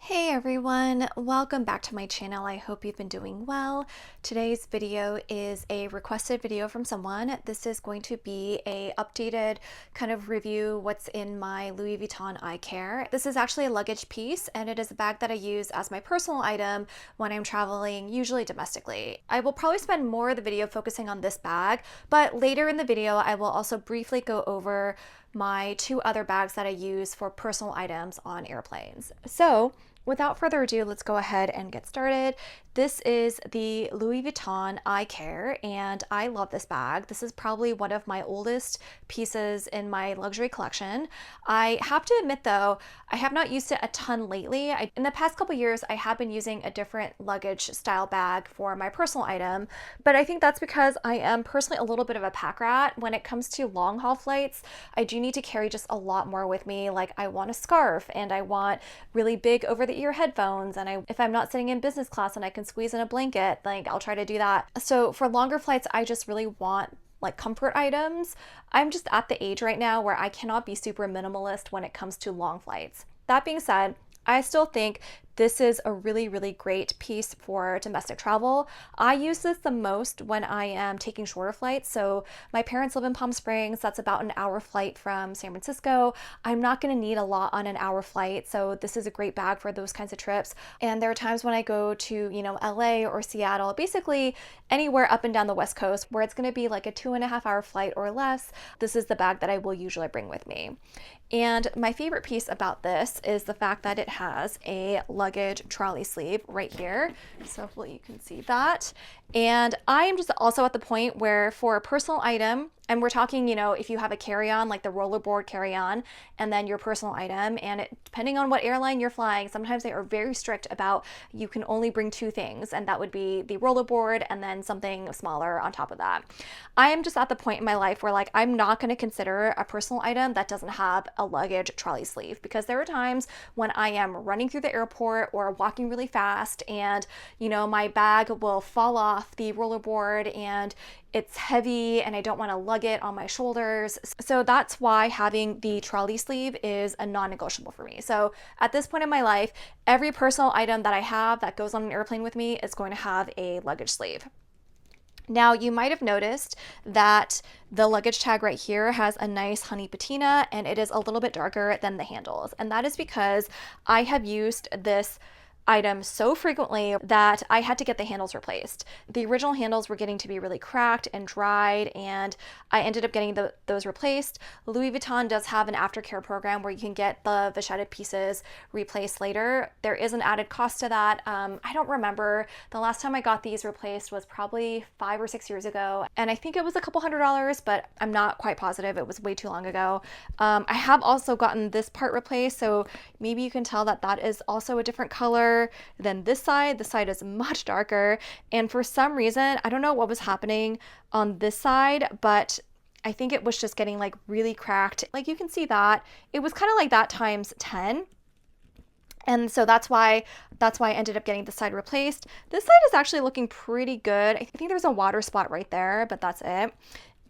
Hey everyone, welcome back to my channel. I hope you've been doing well. Today's video is a requested video from someone. This is going to be a updated kind of review what's in my Louis Vuitton Icare. This is actually a luggage piece and it is a bag that I use as my personal item when I'm traveling, usually domestically. I will probably spend more of the video focusing on this bag, but later in the video I will also briefly go over my two other bags that I use for personal items on airplanes. So without further ado, let's go ahead and get started. This is the Louis Vuitton Icare, and I love this bag. This is probably one of my oldest pieces in my luxury collection. I have to admit though, I have not used it a ton lately. In the past couple years, I have been using a different luggage style bag for my personal item, but I think that's because I am personally a little bit of a pack rat. When it comes to long haul flights, I do need to carry just a lot more with me. Like I want a scarf and I want really big over the ear headphones, and if I'm not sitting in business class and I can squeeze in a blanket, like I'll try to do that. So for longer flights, I just really want like comfort items. I'm just at the age right now where I cannot be super minimalist when it comes to long flights. That being said, I still think this is a really great piece for domestic travel. I use this the most when I am taking shorter flights. So my parents live in Palm Springs. That's about an hour flight from San Francisco. I'm not going to need a lot on an hour flight. So this is a great bag for those kinds of trips. And there are times when I go to, LA or Seattle, basically anywhere up and down the West Coast where it's going to be like a 2.5 hour flight or less. This is the bag that I will usually bring with me. And my favorite piece about this is the fact that it has a luggage trolley sleeve right here. So hopefully you can see that. And I am just also at the point where for a personal item, and we're talking, if you have a carry-on, like the rollerboard carry-on, and then your personal item, and depending on what airline you're flying, sometimes they are very strict about you can only bring two things, and that would be the rollerboard and then something smaller on top of that. I am just at the point in my life where like I'm not going to consider a personal item that doesn't have a luggage trolley sleeve, because there are times when I am running through the airport or walking really fast and my bag will fall off the rollerboard and it's heavy and I don't want to lug it on my shoulders. So that's why having the trolley sleeve is a non-negotiable for me. So at this point in my life, every personal item that I have that goes on an airplane with me is going to have a luggage sleeve. Now, you might have noticed that the luggage tag right here has a nice honey patina and it is a little bit darker than the handles. And that is because I have used this item so frequently that I had to get the handles replaced. The original handles were getting to be really cracked and dried, and I ended up getting those replaced. Louis Vuitton does have an aftercare program where you can get the vachette pieces replaced later. There is an added cost to that. I don't remember. The last time I got these replaced was probably 5 or 6 years ago, and I think it was a couple $100s, but I'm not quite positive. It was way too long ago. I have also gotten this part replaced, so maybe you can tell that that is also a different color than this side. The side is much darker, and for some reason, I don't know what was happening on this side, but I think it was just getting like really cracked. Like you can see that it was kind of like that times 10. And so that's why I ended up getting the side replaced. This side is actually looking pretty good. I think there's a water spot right there, but that's it.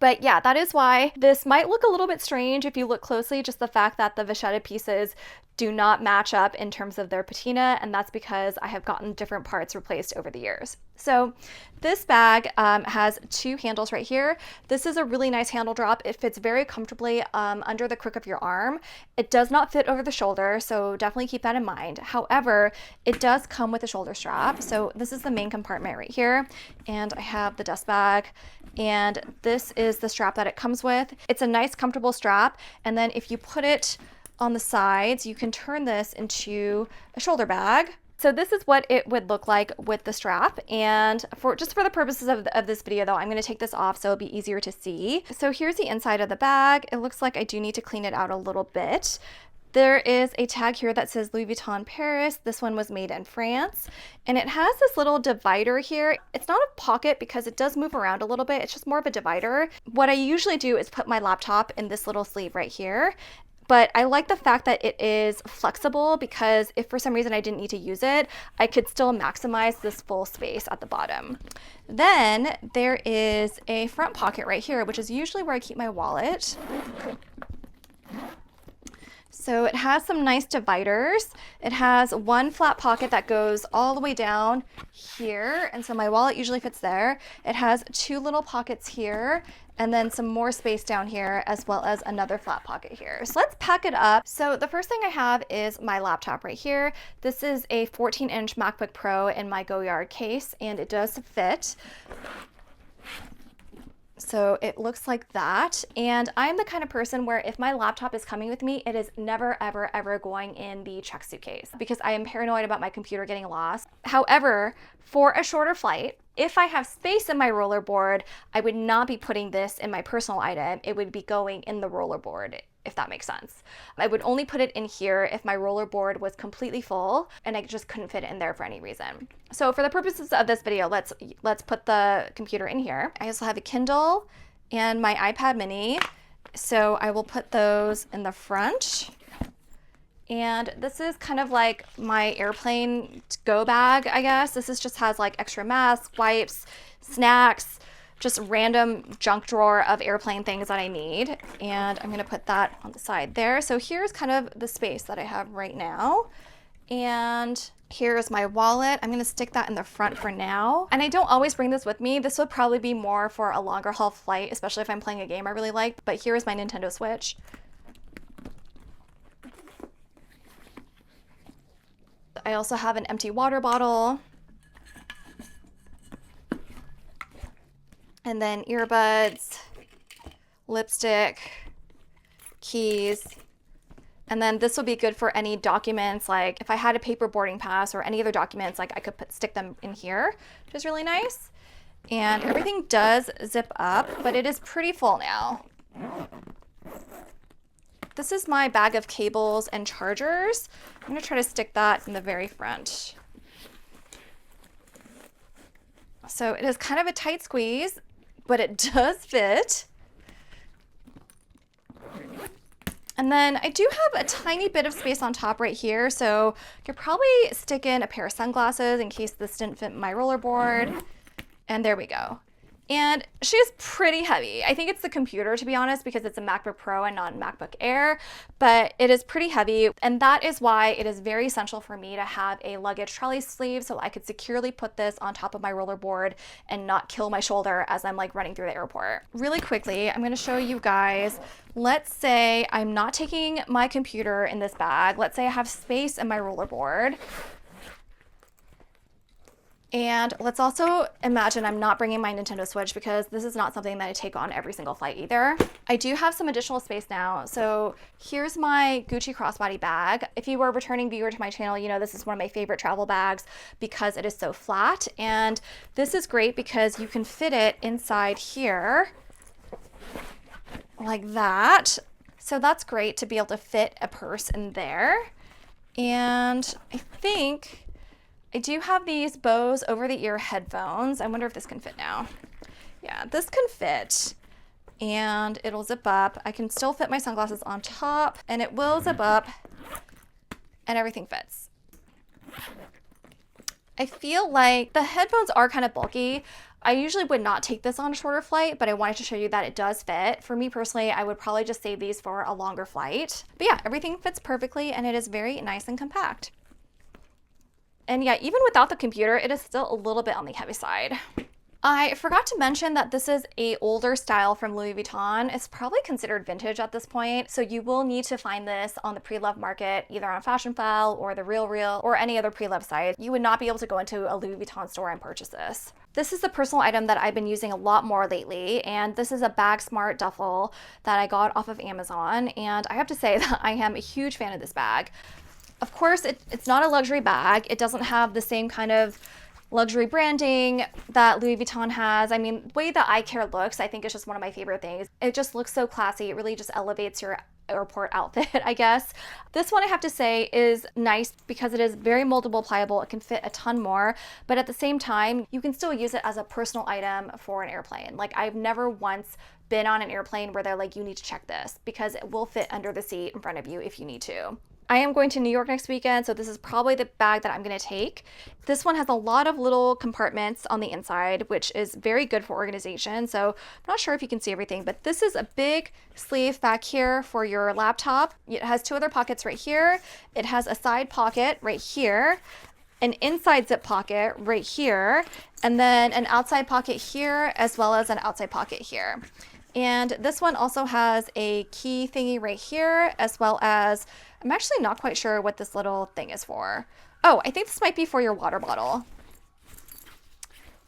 But yeah, that is why this might look a little bit strange if you look closely, just the fact that the vachette pieces do not match up in terms of their patina, and that's because I have gotten different parts replaced over the years. So this bag has two handles right here. This is a really nice handle drop. It fits very comfortably under the crook of your arm. It does not fit over the shoulder, so definitely keep that in mind. However, it does come with a shoulder strap. So this is the main compartment right here, and I have the dust bag, and this is the strap that it comes with. It's a nice comfortable strap, and then if you put it on the sides, you can turn this into a shoulder bag. So this is what it would look like with the strap, and just for the purposes of this video though, I'm going to take this off so it'll be easier to see. So here's the inside of the bag. It looks like I do need to clean it out a little bit. There is a tag here that says Louis Vuitton Paris. This one was made in France, and it has this little divider here. It's not a pocket because it does move around a little bit. It's just more of a divider. What I usually do is put my laptop in this little sleeve right here. But I like the fact that it is flexible, because if for some reason I didn't need to use it, I could still maximize this full space at the bottom. Then there is a front pocket right here, which is usually where I keep my wallet. So it has some nice dividers. It has one flat pocket that goes all the way down here, and so my wallet usually fits there. It has two little pockets here, and then some more space down here, as well as another flat pocket here. So let's pack it up. So the first thing I have is my laptop right here. This is a 14-inch MacBook Pro in my Go Yard case, and it does fit. So it looks like that. And I'm the kind of person where if my laptop is coming with me, it is never, ever, ever going in the check suitcase because I am paranoid about my computer getting lost. However, for a shorter flight, if I have space in my rollerboard, I would not be putting this in my personal item. It would be going in the rollerboard, if that makes sense. I would only put it in here if my rollerboard was completely full and I just couldn't fit it in there for any reason. So for the purposes of this video, let's put the computer in here. I also have a Kindle and my iPad mini. So I will put those in the front. And this is kind of like my airplane go bag, I guess. This just has like extra masks, wipes, snacks, just random junk drawer of airplane things that I need. And I'm gonna put that on the side there. So here's kind of the space that I have right now. And here's my wallet. I'm gonna stick that in the front for now. And I don't always bring this with me. This would probably be more for a longer haul flight, especially if I'm playing a game I really like. But here's my Nintendo Switch. I also have an empty water bottle. And then earbuds, lipstick, keys. And then this will be good for any documents, like if I had a paper boarding pass or any other documents, like I could stick them in here, which is really nice. And everything does zip up, but it is pretty full now. This is my bag of cables and chargers. I'm gonna try to stick that in the very front. So it is kind of a tight squeeze, but it does fit. And then I do have a tiny bit of space on top right here, so I could probably stick in a pair of sunglasses in case this didn't fit my rollerboard. And there we go. And she's pretty heavy. I think it's the computer, to be honest, because it's a MacBook Pro and not a MacBook Air, but it is pretty heavy. And that is why it is very essential for me to have a luggage trolley sleeve so I could securely put this on top of my rollerboard and not kill my shoulder as I'm like running through the airport. Really quickly, I'm gonna show you guys, let's say I'm not taking my computer in this bag. Let's say I have space in my rollerboard. And let's also imagine I'm not bringing my Nintendo Switch because this is not something that I take on every single flight either. I do have some additional space now. So here's my Gucci crossbody bag. If you were a returning viewer to my channel, you know this is one of my favorite travel bags because it is so flat. And this is great because you can fit it inside here like that. So that's great to be able to fit a purse in there. And I think I do have these Bose over-the-ear headphones. I wonder if this can fit now. Yeah, this can fit and it'll zip up. I can still fit my sunglasses on top and it will zip up and everything fits. I feel like the headphones are kind of bulky. I usually would not take this on a shorter flight, but I wanted to show you that it does fit. For me personally, I would probably just save these for a longer flight. But yeah, everything fits perfectly and it is very nice and compact. And yeah, even without the computer, it is still a little bit on the heavy side. I forgot to mention that this is an older style from Louis Vuitton. It's probably considered vintage at this point, so you will need to find this on the pre-loved market, either on Fashionphile or the RealReal or any other pre-loved site. You would not be able to go into a Louis Vuitton store and purchase this. This is the personal item that I've been using a lot more lately, and this is a Bagsmart duffel that I got off of Amazon, and I have to say that I am a huge fan of this bag. Of course, it's not a luxury bag. It doesn't have the same kind of luxury branding that Louis Vuitton has. I mean, the way the Icare looks, I think is just one of my favorite things. It just looks so classy. It really just elevates your airport outfit, I guess. This one I have to say is nice because it is very moldable, pliable. It can fit a ton more, but at the same time, you can still use it as a personal item for an airplane. Like I've never once been on an airplane where they're like, you need to check this because it will fit under the seat in front of you if you need to. I am going to New York next weekend, so this is probably the bag that I'm going to take. This one has a lot of little compartments on the inside, which is very good for organization. So I'm not sure if you can see everything, but this is a big sleeve back here for your laptop. It has two other pockets right here. It has a side pocket right here, an inside zip pocket right here, and then an outside pocket here, as well as an outside pocket here. And this one also has a key thingy right here, as well as, I'm actually not quite sure what this little thing is for. Oh, I think this might be for your water bottle.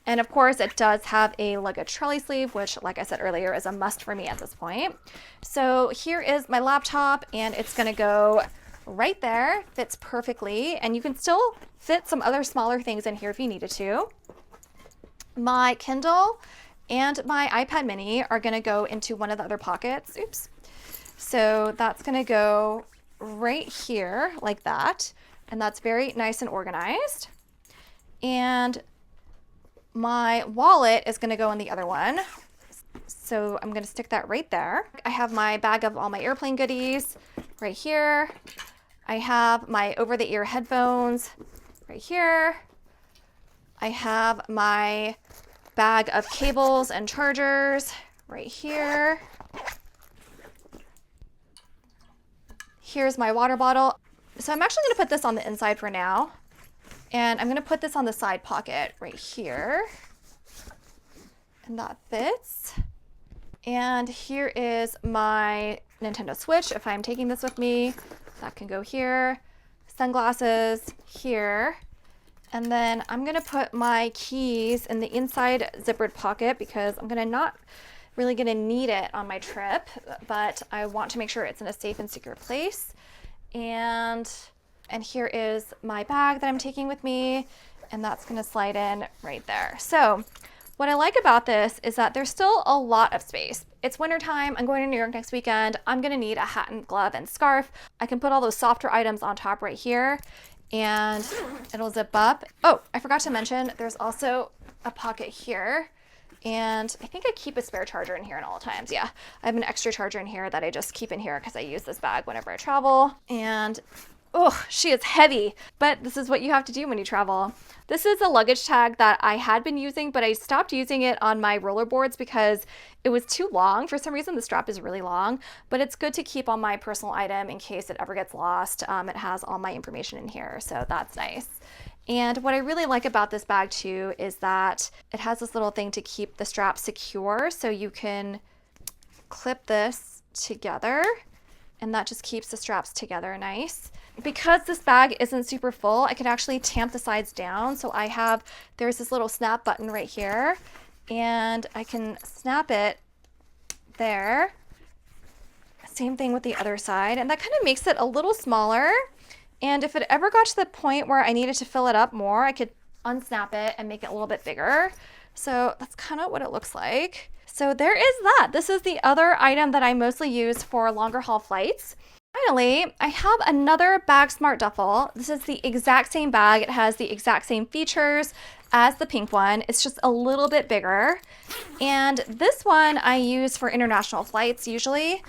And of course, it does have a luggage trolley sleeve, which, like I said earlier, is a must for me at this point. So here is my laptop, and it's gonna go right there, fits perfectly, and you can still fit some other smaller things in here if you needed to. My Kindle and my iPad mini are gonna go into one of the other pockets. Oops. So that's gonna go right here like that. And that's very nice and organized. And my wallet is gonna go in the other one. So I'm gonna stick that right there. I have my bag of all my airplane goodies right here. I have my over-the-ear headphones right here. I have my bag of cables and chargers right here. Here's my water bottle. So I'm actually going to put this on the inside for now. And I'm going to put this on the side pocket right here. And that fits. And here is my Nintendo Switch. If I'm taking this with me, that can go here. Sunglasses here. And then I'm gonna put my keys in the inside zippered pocket because I'm not really gonna need it on my trip, but I want to make sure it's in a safe and secure place. And here is my bag that I'm taking with me, and that's gonna slide in right there. So what I like about this is that there's still a lot of space. It's wintertime, I'm going to New York next weekend. I'm gonna need a hat and glove and scarf. I can put all those softer items on top right here, and it'll zip up. Oh, I forgot to mention, there's also a pocket here. And I think I keep a spare charger in here at all times. Yeah, I have an extra charger in here that I just keep in here because I use this bag whenever I travel. And oh, she is heavy, but this is what you have to do when you travel. This is a luggage tag that I had been using, but I stopped using it on my rollerboards because it was too long. For some reason, the strap is really long, but it's good to keep on my personal item in case it ever gets lost. It has all my information in here, so that's nice. And what I really like about this bag too is that it has this little thing to keep the strap secure, so you can clip this together and that just keeps the straps together nice. Because this bag isn't super full, I can actually tamp the sides down. So there's this little snap button right here, and I can snap it there. Same thing with the other side, and that kind of makes it a little smaller. And if it ever got to the point where I needed to fill it up more, I could unsnap it and make it a little bit bigger. So that's kind of what it looks like. So there is that. This is the other item that I mostly use for longer haul flights. Finally, I have another Bagsmart duffel. This is the exact same bag. It has the exact same features as the pink one. It's just a little bit bigger. And this one I use for international flights usually.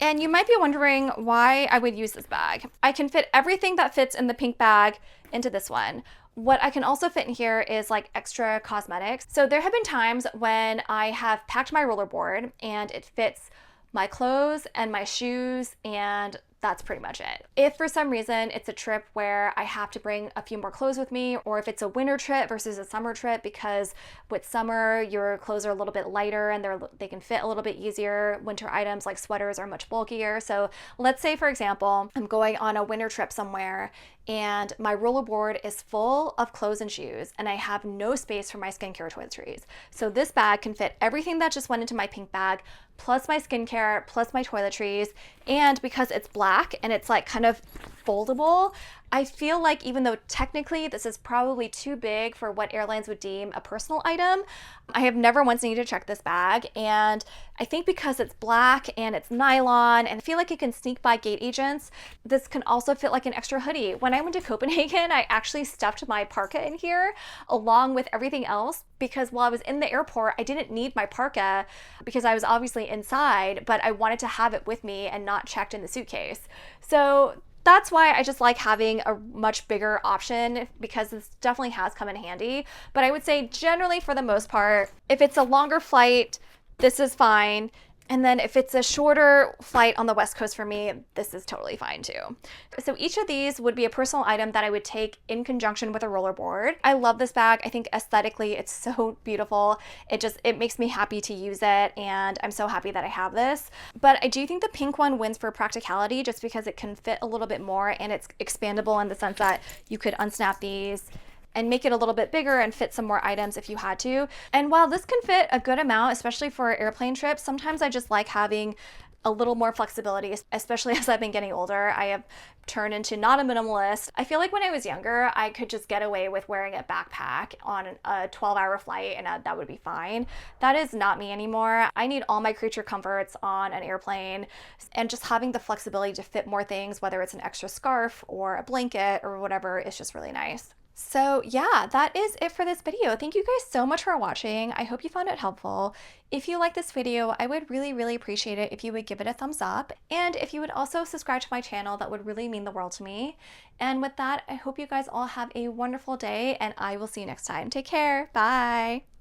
And you might be wondering why I would use this bag. I can fit everything that fits in the pink bag into this one. What I can also fit in here is like extra cosmetics. So there have been times when I have packed my rollerboard and it fits my clothes and my shoes, and that's pretty much it. If for some reason it's a trip where I have to bring a few more clothes with me, or if it's a winter trip versus a summer trip, because with summer your clothes are a little bit lighter and they can fit a little bit easier. Winter items like sweaters are much bulkier. So let's say, for example, I'm going on a winter trip somewhere and my rollerboard is full of clothes and shoes and I have no space for my skincare toiletries. So this bag can fit everything that just went into my pink bag, plus my skincare, plus my toiletries. And because it's black and it's like kind of foldable, I feel like even though technically this is probably too big for what airlines would deem a personal item, I have never once needed to check this bag. And I think because it's black and it's nylon and I feel like it can sneak by gate agents, this can also fit like an extra hoodie. When I went to Copenhagen, I actually stuffed my parka in here along with everything else because while I was in the airport, I didn't need my parka because I was obviously inside, but I wanted to have it with me and not checked in the suitcase. So that's why I just like having a much bigger option, because this definitely has come in handy. But I would say generally, for the most part, if it's a longer flight, this is fine. And then if it's a shorter flight on the West Coast for me, this is totally fine too. So each of these would be a personal item that I would take in conjunction with a rollerboard. I love this bag. I think aesthetically it's so beautiful. It makes me happy to use it, and I'm so happy that I have this. But I do think the pink one wins for practicality, just because it can fit a little bit more and it's expandable in the sense that you could unsnap these and make it a little bit bigger and fit some more items if you had to. And while this can fit a good amount, especially for airplane trips, sometimes I just like having a little more flexibility, especially as I've been getting older. I have turned into not a minimalist. I feel like when I was younger, I could just get away with wearing a backpack on a 12-hour flight and that would be fine. That is not me anymore. I need all my creature comforts on an airplane, and just having the flexibility to fit more things, whether it's an extra scarf or a blanket or whatever, is just really nice. So yeah, that is it for this video. Thank you guys so much for watching. I hope you found it helpful. If you like this video, I would really appreciate it if you would give it a thumbs up. And if you would also subscribe to my channel, that would really mean the world to me. And with that, I hope you guys all have a wonderful day, and I will see you next time. Take care. Bye.